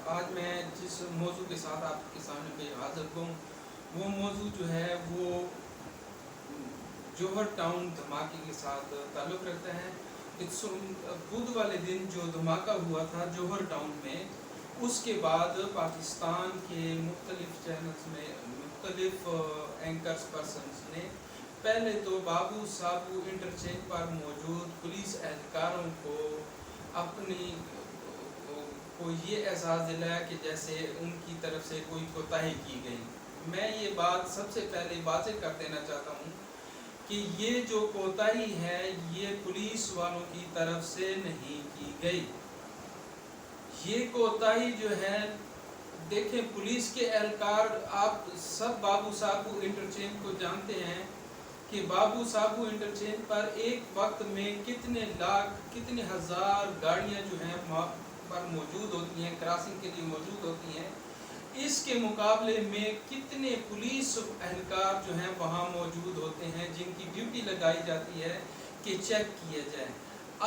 آج میں جس موضوع کے ساتھ آپ کے سامنے پہ حاضر ہوں وہ موضوع جو ہے وہ جوہر ٹاؤن دھماکے کے ساتھ تعلق رکھتا ہے۔ بدھ والے دن جو دھماکہ ہوا تھا جوہر ٹاؤن میں، اس کے بعد پاکستان کے مختلف چینلز میں مختلف اینکرز پرسنز نے پہلے تو بابو سابو انٹرچینج پر موجود پولیس اہلکاروں کو اپنی کو یہ احساس دلایا کہ جیسے ان کی طرف سے کوئی کوتاہی کی گئی۔ میں یہ بات سب سے پہلے واضح کر دینا چاہتا ہوں کہ یہ جو کوتاہی ہے یہ پولیس والوں کی طرف سے نہیں کی گئی۔ یہ کوتاہی جو ہے، دیکھیں پولیس کے اہلکار، آپ سب بابو سابو انٹرچینج کو جانتے ہیں کہ بابو سابو انٹرچینج پر ایک وقت میں کتنے لاکھ کتنے ہزار گاڑیاں جو ہیں پر موجود ہوتی ہیں، کراسنگ کے لیے موجود ہوتی ہیں۔ اس کے مقابلے میں کتنے پولیس اہلکار جو ہیں وہاں موجود ہوتے ہیں جن کی ڈیوٹی لگائی جاتی ہے کہ چیک کیا جائے۔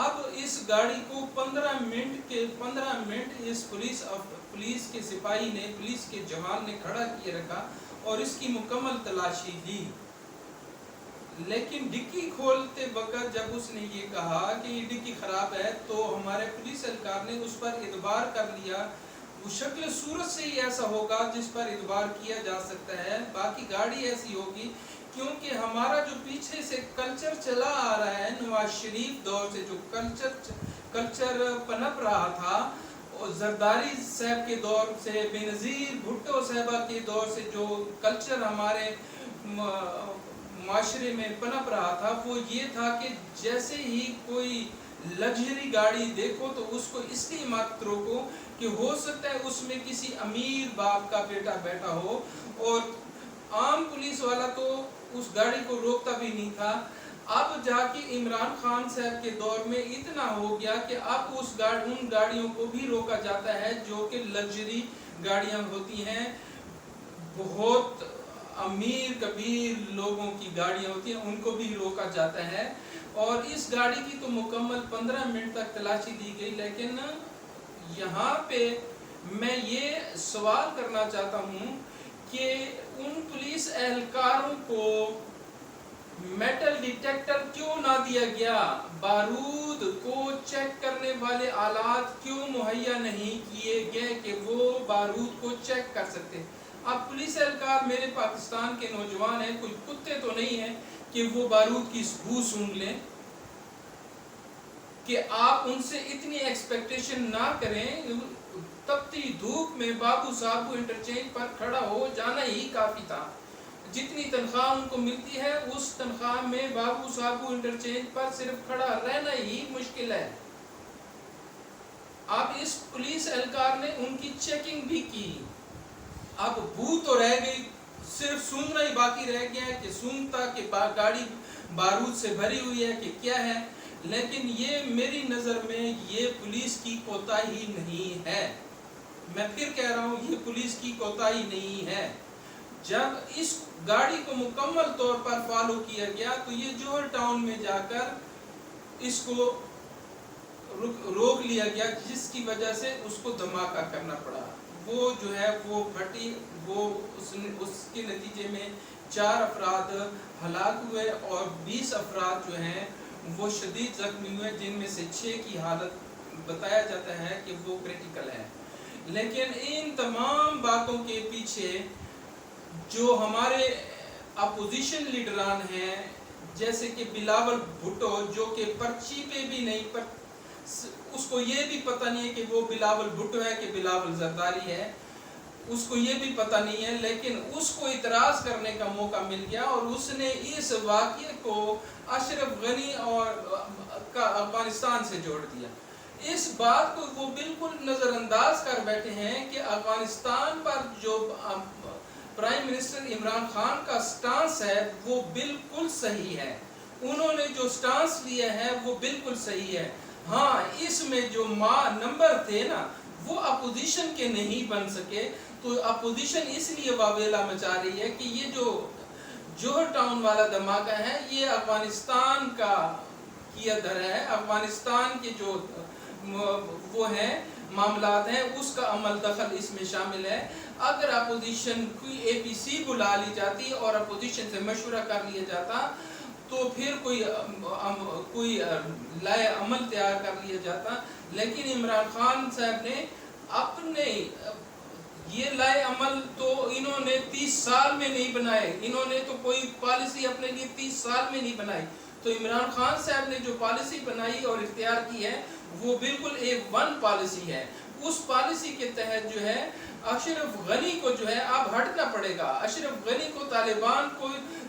اب اس گاڑی کو 15 منٹ اس پولیس کے سپاہی نے، پولیس کے جوان نے کھڑا کیے رکھا اور اس کی مکمل تلاشی لی، لیکن ڈکی کھولتے وقت جب اس نے یہ کہا کہ یہ ڈکی خراب ہے تو ہمارے پولیس اہلکار نے اس پر اعتبار کر لیا۔ وہ شکل صورت سے ہی ایسا ہوگا جس پر اعتبار کیا جا سکتا ہے، باقی گاڑی ایسی ہوگی، کیونکہ ہمارا جو پیچھے سے کلچر چلا آ رہا ہے، نواز شریف دور سے جو کلچر پنپ رہا تھا، زرداری صاحب کے دور سے، بینظیر بھٹو صاحبہ کے دور سے جو کلچر ہمارے معاشرے میں پنپ رہا تھا، وہ یہ تھا کہ جیسے ہی کوئی لگژری گاڑی دیکھو تو اس کو اس لیے مت روکو کہ ہو سکتا ہے اس میں کسی امیر باپ کا بیٹا بیٹھا ہو، اور عام پولیس والا تو اس گاڑی کو روکتا بھی نہیں تھا۔ اب جا کے عمران خان صاحب کے دور میں اتنا ہو گیا کہ اب ان گاڑیوں کو بھی روکا جاتا ہے جو کہ لگژری گاڑیاں ہوتی ہیں، بہت امیر کبیر لوگوں کی گاڑیاں ہوتی ہیں، ان کو بھی روکا جاتا ہے۔ اور اس گاڑی کی تو مکمل 15 منٹ تک تلاشی دی گئی، لیکن یہاں پہ میں یہ سوال کرنا چاہتا ہوں کہ ان پولیس اہلکاروں کو میٹل ڈیٹیکٹر کیوں نہ دیا گیا؟ بارود کو چیک کرنے والے آلات کیوں مہیا نہیں کیے گئے کہ وہ بارود کو چیک کر سکتے؟ اب پولیس اہلکار میرے پاکستان کے نوجوان ہیں، کوئی کتے تو نہیں ہیں کہ وہ بارود کی بو سونگھ لیں، کہ آپ ان سے اتنی ایکسپیکٹیشن نہ کریں۔ تپتی دھوپ میں بابو سابو انٹرچینج پر کھڑا ہو جانا ہی کافی تھا۔ جتنی تنخواہ ان کو ملتی ہے اس تنخواہ میں بابو سابو انٹرچینج پر صرف کھڑا رہنا ہی مشکل ہے۔ اب اس پولیس اہلکار نے ان کی چیکنگ بھی کی، اب بو تو رہ گئی، صرف سونگنا ہی باقی رہ گیا ہے کہ سونگتا کہ گاڑی بارود سے بھری ہوئی ہے کہ کیا ہے، لیکن یہ میری نظر میں یہ پولیس کی کوتاہی نہیں ہے۔ میں پھر کہہ رہا ہوں یہ پولیس کی کوتاہی نہیں ہے۔ جب اس گاڑی کو مکمل طور پر فالو کیا گیا تو یہ جوہر ٹاؤن میں جا کر اس کو روک لیا گیا، جس کی وجہ سے اس کو دھماکہ کرنا پڑا۔ وہ جو ہے وہ پھٹی، اس کے نتیجے میں 4 افراد ہلاک ہوئے اور 20 افراد جو ہیں وہ شدید زخمی ہوئے، جن میں سے 6 کی حالت بتایا جاتا ہے کہ وہ کریٹیکل ہے۔ لیکن ان تمام باتوں کے پیچھے جو ہمارے اپوزیشن لیڈران ہیں، جیسے کہ بلاول بھٹو، جو کہ پرچی پہ بھی نہیں، اس کو یہ بھی پتہ نہیں ہے کہ وہ بلاول بھٹو ہے کہ بلاول زرداری ہے، اس کو یہ بھی پتہ نہیں ہے، لیکن اس کو اعتراض کرنے کا موقع مل گیا اور اس نے اس واقعے کو اشرف غنی اور افغانستان سے جوڑ دیا۔ اس بات کو وہ بالکل نظر انداز کر بیٹھے ہیں کہ افغانستان پر جو پرائم منسٹر عمران خان کا سٹانس ہے وہ بالکل صحیح ہے، انہوں نے جو سٹانس لیا ہے وہ بالکل صحیح ہے۔ ہاں، اس میں جو نمبر تھے نا وہ اپوزیشن کے نہیں بن سکے، تو اپوزیشن اس لیے واویلا مچا رہی ہے کہ یہ جو جوہر ٹاؤن والا دھماکہ ہے یہ افغانستان کا کیا دھرا ہے، افغانستان کے جو وہ ہیں معاملات ہیں، اس کا عمل دخل اس میں شامل ہے۔ اگر اپوزیشن کی APC بلا لی جاتی اور اپوزیشن سے مشورہ کر لیا جاتا تو پھر کوئی لائے عمل تیار کر لیا جاتا، لیکن عمران خان صاحب نے اپنے یہ لائے عمل تو انہوں نے 30 سال میں نہیں بنائے، انہوں نے تو کوئی پالیسی اپنے لیے 30 سال میں نہیں بنائی۔ تو عمران خان صاحب نے جو پالیسی بنائی اور اختیار کی ہے وہ بالکل A1 پالیسی ہے۔ اس پالیسی کے تحت جو ہے اشرف غنی کو جو ہے اب ہٹنا پڑے گا، اشرف غنی کو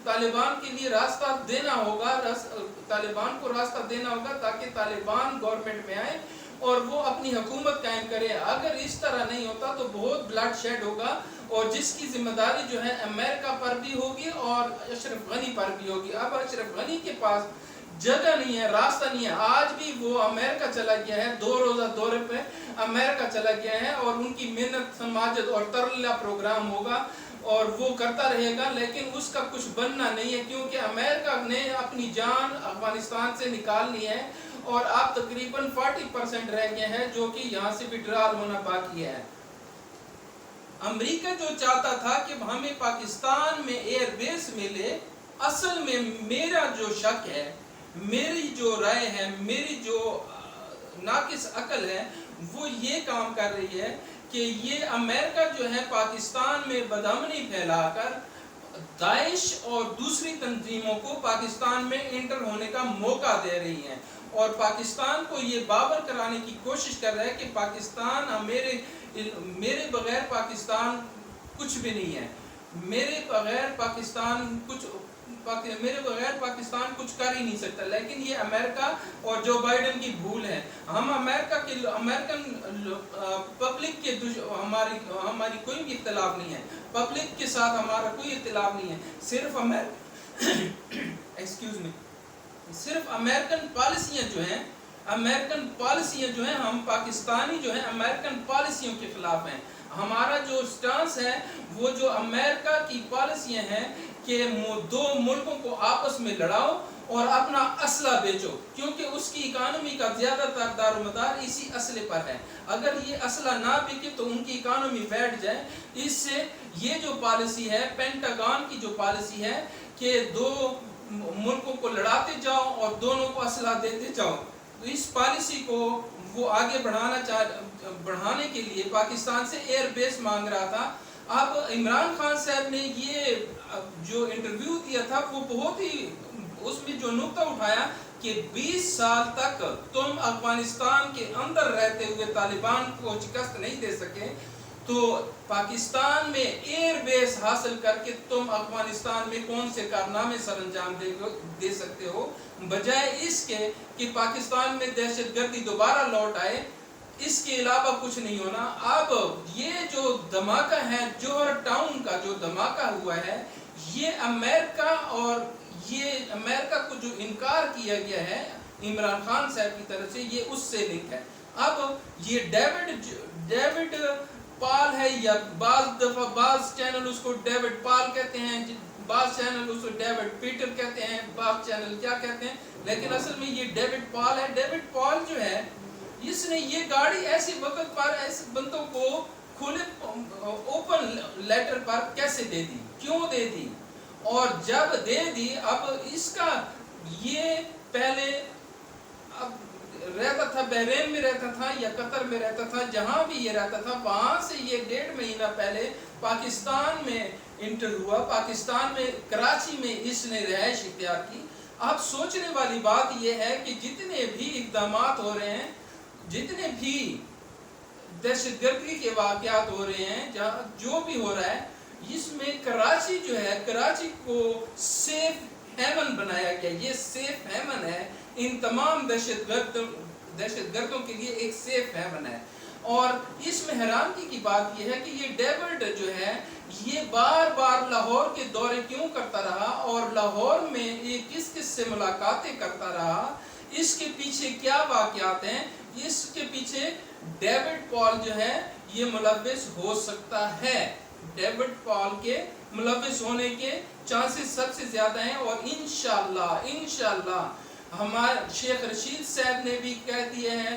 طالبان کے لیے راستہ دینا ہوگا، طالبان کو راستہ دینا ہوگا تاکہ طالبان گورنمنٹ میں آئے اور وہ اپنی حکومت قائم کرے۔ اگر اس طرح نہیں ہوتا تو بہت بلڈ شیڈ ہوگا اور جس کی ذمہ داری جو ہے امریکہ پر بھی ہوگی اور اشرف غنی پر بھی ہوگی۔ اب اشرف غنی کے پاس جگہ نہیں ہے، راستہ نہیں ہے، آج بھی وہ امریکہ چلا گیا ہے، 2 روزہ دورے پہ امریکہ چلا گیا ہے اور ان کی محنت سماجت اور ترلا پروگرام ہوگا اور وہ کرتا رہے گا، لیکن اس کا کچھ بننا نہیں ہے کیونکہ امریکہ نے اپنی جان افغانستان سے نکالنی ہے اور اب تقریباً 40% رہ گئے ہیں جو کہ یہاں سے وڈرال ہونا باقی ہے۔ امریکہ جو چاہتا تھا کہ ہمیں پاکستان میں ایئر بیس ملے، اصل میں میرا جو شک ہے، میری جو رائے ہے، میری جو ناقص عقل ہے وہ یہ کام کر رہی ہے کہ یہ امریکہ جو ہے پاکستان میں بدامنی پھیلا کر داعش اور دوسری تنظیموں کو پاکستان میں انٹر ہونے کا موقع دے رہی ہیں اور پاکستان کو یہ باور کرانے کی کوشش کر رہا ہے کہ پاکستان میرے بغیر پاکستان کچھ بھی نہیں ہے، میرے بغیر پاکستان کچھ کر ہی نہیں سکتا۔ لیکن یہ امریکہ اور جو بائیڈن کی بھول ہے۔ ہم امریکن پبلک کے ہماری کوئی بھی اختلاف نہیں ہے، پبلک کے ساتھ ہمارا کوئی اختلاف نہیں ہے، صرف امریکن پالیسیاں جو ہیں ہم پاکستانی جو ہیں امریکن پالیسیوں کے خلاف ہیں۔ ہمارا جو سٹانس ہے وہ جو امریکہ کی پالیسیاں ہیں کہ 2 ملکوں کو آپس میں لڑاؤ اور اپنا اسلحہ بیچو، کیونکہ اس کی اکانومی کا زیادہ تر دار و مدار اسی اسلحے پر ہے۔ اگر یہ اسلحہ نہ بکے تو ان کی اکانومی بیٹھ جائے۔ اس سے یہ جو پالیسی ہے، پینٹاگون کی جو پالیسی ہے کہ 2 ملکوں کو لڑاتے جاؤ اور دونوں کو اسلحہ دیتے جاؤ، تو اس پالیسی کو وہ آگے بڑھانے کے لیے پاکستان سے ایئر بیس مانگ رہا تھا۔ اب عمران خان صاحب نے یہ جو انٹرویو دیا تھا وہ بہت ہی اس میں جو نقطہ اٹھایا کہ 20 سال تک تم افغانستان کے اندر رہتے ہوئے طالبان کو شکست نہیں دے سکے، تو پاکستان میں ایئر بیس حاصل کر کے تم افغانستان میں کون سے کارنامے سر انجام دے سکتے ہو، بجائے اس کے کہ پاکستان میں دہشت گردی دوبارہ لوٹ آئے، اس کے علاوہ کچھ نہیں ہونا۔ اب یہ جو دھماکہ ہے، جوہر ٹاؤن کا جو دھماکہ ہوا ہے، یہ امریکہ کو جو انکار کیا گیا ہے عمران خان صاحب کی طرف سے، یہ اس سے لنک ہے۔ اب یہ ڈیوڈ پال ہے، یا بعض چینل اس کو ڈیوڈ پال کہتے ہیں، بعض چینل اس کو ڈیوڈ پیٹر کہتے ہیں، بعض چینل کیا کہتے ہیں، لیکن اصل میں یہ ڈیوڈ پال ہے۔ ڈیوڈ پال جو ہے اس نے یہ گاڑی ایسی وقت پر ایسے بندوں کو کھلے اوپن لیٹر پر کیسے دے دی، کیوں دے دی، اور جب دے دی اب اس کا یہ پہلے اب رہتا تھا بحرین میں رہتا تھا یا قطر میں رہتا تھا، جہاں بھی یہ رہتا تھا وہاں سے یہ 1.5 مہینہ پہلے پاکستان میں انٹر ہوا، پاکستان میں کراچی میں اس نے رہائش اختیار کی۔ اب سوچنے والی بات یہ ہے کہ جتنے بھی اقدامات ہو رہے ہیں، جتنے بھی دہشت گردی کے واقعات ہو رہے ہیں، جو بھی ہو رہا ہے، اس میں کراچی جو ہے، کراچی کو سیف ہیون بنایا گیا۔ یہ سیف ہیون ہے، ان تمام دہشت گردوں کے لیے ایک سیف ہیون ہے۔ اور اس میں حیرانگی کی بات یہ ہے کہ یہ ڈیوڈ جو ہے یہ بار بار لاہور کے دورے کیوں کرتا رہا اور لاہور میں یہ کس سے ملاقاتیں کرتا رہا، اس کے پیچھے کیا واقعات ہیں، اس کے پیچھے ڈیوڈ پال جو ہے یہ ملوث ہو سکتا ہے۔ ڈیوڈ پال کے ملوث ہونے کے چانسز سب سے زیادہ ہیں، اور انشاءاللہ ہمارے شیخ رشید صاحب نے بھی کہہ دیا ہے،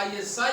ISI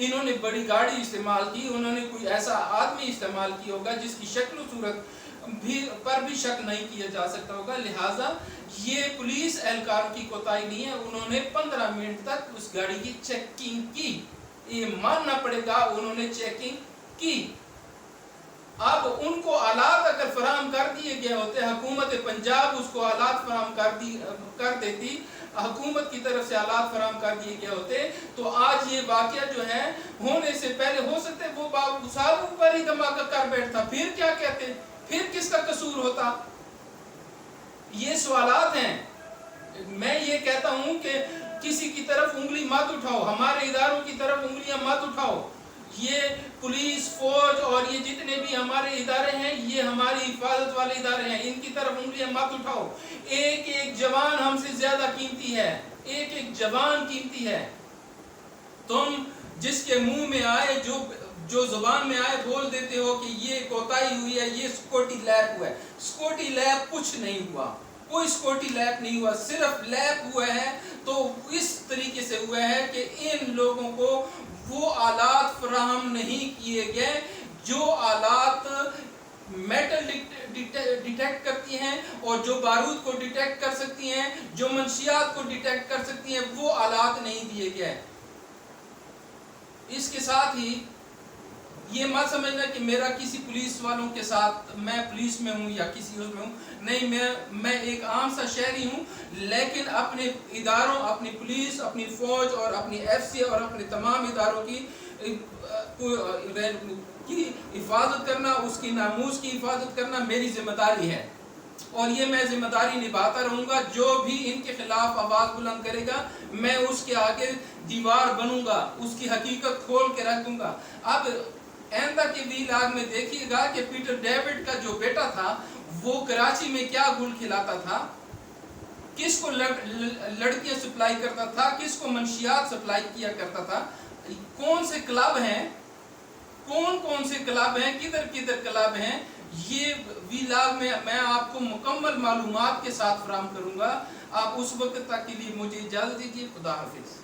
انہوں نے بڑی گاڑی استعمال کی, انہوں نے کوئی ایسا آدمی استعمال کیا ہوگا جس کی شکل و صورت پر بھی شک نہیں کیا جا سکتا ہوگا. لہٰذا یہ پولیس اہلکاروں کی کوتاہی نہیں ہے, انہوں نے 15 منٹ تک اس گاڑی کی چیکنگ کی, یہ ماننا پڑے گا انہوں نے چیکنگ کی. اب ان کو آلات اگر فراہم کر دیے گئے ہوتے, حکومت پنجاب اس کو آلات فراہم کر دیتی, حکومت کی طرف سے آلات فراہم کر دیے گئے ہوتے, تو آج یہ واقعہ جو ہے ہونے سے پہلے ہو سکتے وہ سالوں پر ہی دھماکہ کر بیٹھتا. پھر کیا کہتے, پھر کس کا قصور ہوتا؟ یہ سوالات ہیں. میں یہ کہتا ہوں کہ کسی کی طرف انگلی مت اٹھاؤ, ہمارے اداروں کی طرف انگلیاں مت اٹھاؤ. یہ پولیس, فوج اور یہ جتنے بھی ہمارے ادارے ہیں یہ ہماری حفاظت والے ادارے ہیں, ان کی طرف انگلیاں مت اٹھاؤ. ایک ایک جوان ہم سے زیادہ قیمتی ہے, ایک ایک جوان قیمتی ہے. تم جس کے منہ میں آئے, جو زبان میں آئے بول دیتے ہو کہ یہ کوتاہی ہوئی ہے, یہ سیکورٹی لیپ ہوا ہے. سیکورٹی لیپ کچھ نہیں ہوا, کوئی سیکورٹی لیپ نہیں ہوا. صرف لیپ ہوا ہے تو اس طریقے سے ہوا ہے کہ ان لوگوں کو وہ آلات فراہم نہیں کیے گئے جو آلات میٹل ڈیٹیکٹ کرتی ہیں اور جو بارود کو ڈیٹیکٹ کر سکتی ہیں, جو منشیات کو ڈیٹیکٹ کر سکتی ہیں, وہ آلات نہیں دیے گئے. اس کے ساتھ ہی یہ مت سمجھنا کہ میرا کسی پولیس والوں کے ساتھ, میں پولیس میں ہوں یا کسی اس میں ہوں, نہیں, میں ایک عام سا شہری ہوں, لیکن اپنے اداروں, اپنی پولیس, اپنی فوج اور اپنی ایف سی اور اپنے تمام اداروں کی حفاظت کرنا, اس کی ناموس کی حفاظت کرنا میری ذمہ داری ہے, اور یہ میں ذمہ داری نبھاتا رہوں گا. جو بھی ان کے خلاف آواز بلند کرے گا میں اس کے آگے دیوار بنوں گا, اس کی حقیقت کھول کے رکھ دوں گا. اب آئندہ کے ویلاگ میں دیکھیے گا کہ پیٹر ڈیوڈ کا جو بیٹا تھا وہ کراچی میں کیا گل کھلاتا تھا, کس کو لڑکیاں سپلائی کرتا تھا, کس کو منشیات سپلائی کیا کرتا تھا, کون سے کلب ہیں, کون سے کلب ہیں, کدھر کلب ہیں. یہ ویلاگ میں آپ کو مکمل معلومات کے ساتھ فراہم کروں گا. آپ اس وقت تک کے لیے مجھے اجازت دیجیے. خدا حافظ.